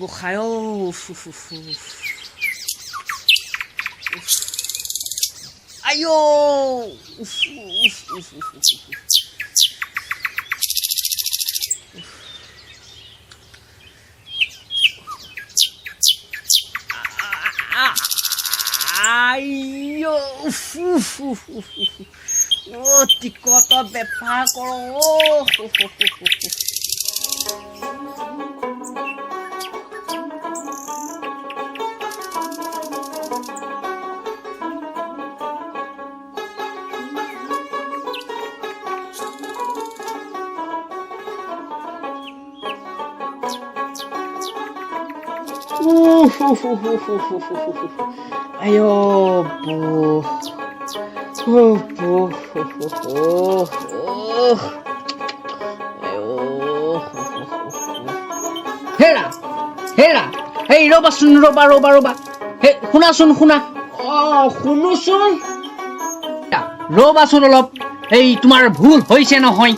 গোসাঁই আইও আইও টিকট বেপাৰ কৰোঁ ayo bu হেৰা হেৰা এই ৰবাচোন ৰবা হে শুনাচোন শুনা শুনোচোন ৰবাচোন অলপ এই তোমাৰ ভুল হৈছে নহয়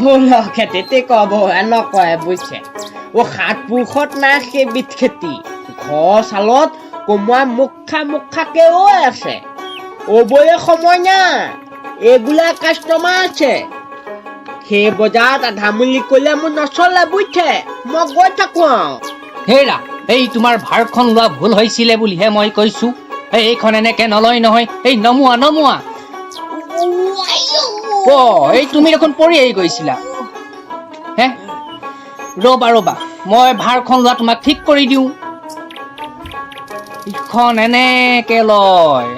ভুল খেতিতে কব নকয় বুজিছে সাত পুৰুষত নাই সেইবিধ খেতি ঘৰ চালত কোমোৱা মুখাকে আছে অবয়ে সময় না এগুলা কাস্টমাৰ আছে সেই বজাৰত আধা মূলি কৰিলে মোৰ নচলে বুজিছে মই গৈ থাকো হেৰা এই তোমাৰ ভাৰখন লোৱা ভুল হৈছিলে বুলিহে মই কৈছো এইখন এনেকে নলয় নহয় এই নমোৱা এই তুমি দেখোন পৰি আহি গৈছিলা হে ৰবা মই ভাৰখন লোৱা তোমাক ঠিক কৰি দিওঁ ইখন এনেকে লয়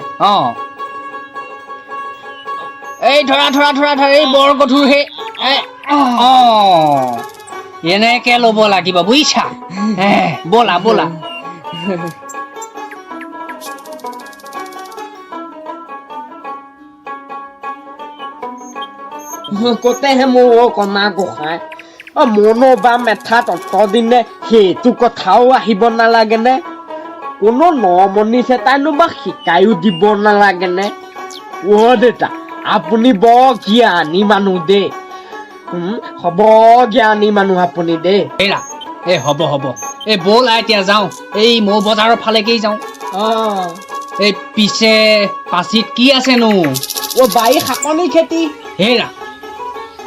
এই ধৰা এই বৰ গধুৰ হে এনেকে ল'ব লাগিব বুজিছা বলা কতেহে মোৰ কমা গোসাঁই মনো বা মেথাত অতদিনে সেইটো কথাও আহিব নালাগে নে কোনো নমনিছে তাইনো বা শিকায়ো দিব নালাগে নে দেউতা আপুনি বৰ জ্ঞানী মানুহ দেই হ'ব জ্ঞানী মানুহ আপুনি দেই হ'ব এই ব'লা এতিয়া যাওঁ এই মৌ বজাৰৰ ফালেকেই যাওঁ এই পিছে পাচিত কি আছেনো বাৰী শাকনি খেতি হেৰা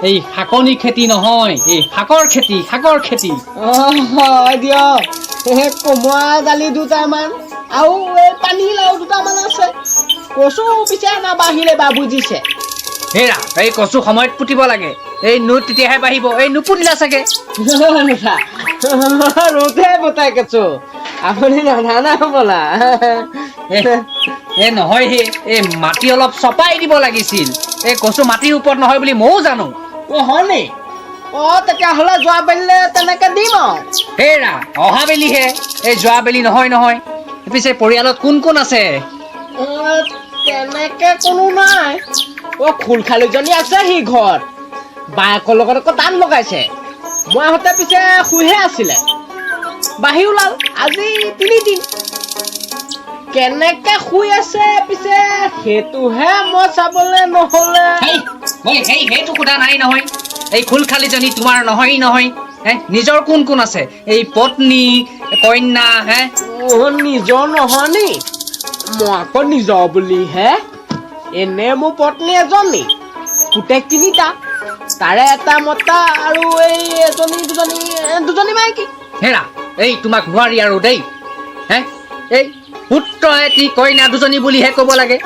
এই শাকনি খেতি নহয় এই শাকৰ খেতি দিয়ক কোমোৰা দালি দুটামান আৰু এই পানীলাও দুটামান আছে কচু পিছে নাবাঢ়িলে বা বুজিছে হেৰা এই কচু সময়ত পুতিব লাগে এই নোট তেতিয়াহে বাঢ়িব এই নুপুতিলা চাগে ৰোধে বতাই কেঁচু আপুনি নাজানা হ'বলা নহয় এই মাটি অলপ চপাই দিব লাগিছিল এই কচু মাটিৰ ওপৰত নহয় বুলি ময়ো জানো হয়নি তেতিয়াহ'লে যোৱা বেলিলে তেনেকে দিম হেৰা অহা বেলিহে এই যোৱা বেলি নহয় পিছে পৰিয়ালত কোন আছে তেনেকে কোনো নাই খুলখালিজনী আছে সি ঘৰত বায়েকৰ লগত আকৌ টান লগাইছে মই আহোঁতে পিছে শুইহে আছিলে বাঢ়ি ওলাল আজি 3 দিন কেনেকে শুই আছে পিছে সেইটোহে মই চাবলে নহলে সেইটো সোধা নাই নহয় এই খুলখালিজনী তোমাৰ নহয় নিজৰ কোন আছে এই পত্নী কন্যা নিজৰ নহয় নি মই আকৌ নিজৰ বুলিহে এনে মোৰ পত্নী এজনী পুতেক 3টা তাৰে এটা মতা আৰু এই দুজনী মাইকী হেৰা এই তোমাক নোৱাৰি আৰু দেই এই পুত্ৰ এটি কইনা 2জনী বুলিহে ক'ব লাগে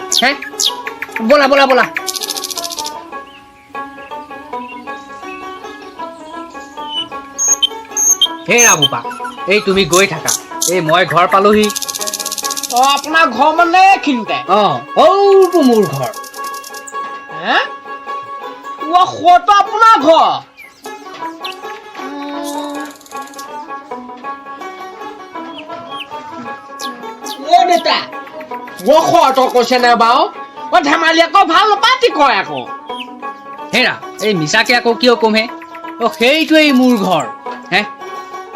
বলা হেৰা বোপা এই তুমি গৈ থাকা এই মই ঘৰ পালোহি আপোনাৰ ঘৰ মানে এইখিনিতে সৌটো মোৰ ঘৰ সৌটো আপোনাৰ ঘৰ দেউতা সৰটো কৈছে নে বাৰু ধেমালি আকৌ ভাল পাতি কয় আকৌ হেৰা এই মিছাকে আকৌ কিয় কমহে সেইটোৱেই মোৰ ঘৰ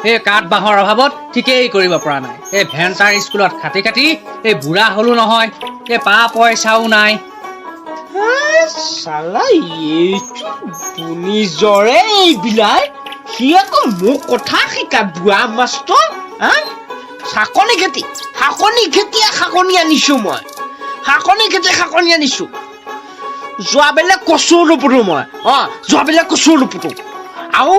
এই কাঠ বাঁহৰ অভাৱত ঠিকেই কৰিব পৰা নাই এই ভেঞ্চাৰ স্কুলত খাটি এই বুঢ়া হলো নহয় এই পা পইচাও নাই চালা নিজৰে এইবিলাক সি আকৌ মোক কথা শিকা বুঢ়া মাষ্টৰ হা শাকনি খেতি শাকনি আনিছো মই শাকনি আনিছো যোৱাবেলে কচু নুপুতো মই যোৱাবেলে কচু নুপুতো আৰু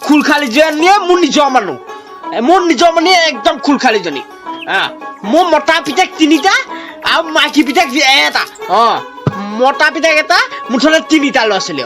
খোল খালিজনীয়ে মোৰ নিজৰ মানুহ একদম খোল খালিজনী মোৰ মতা পিতেক 3টা আৰু মাইকী পিতেক 1টা মতা পিতেক এটা মুঠতে 3টা ল'ৰা ছোৱালী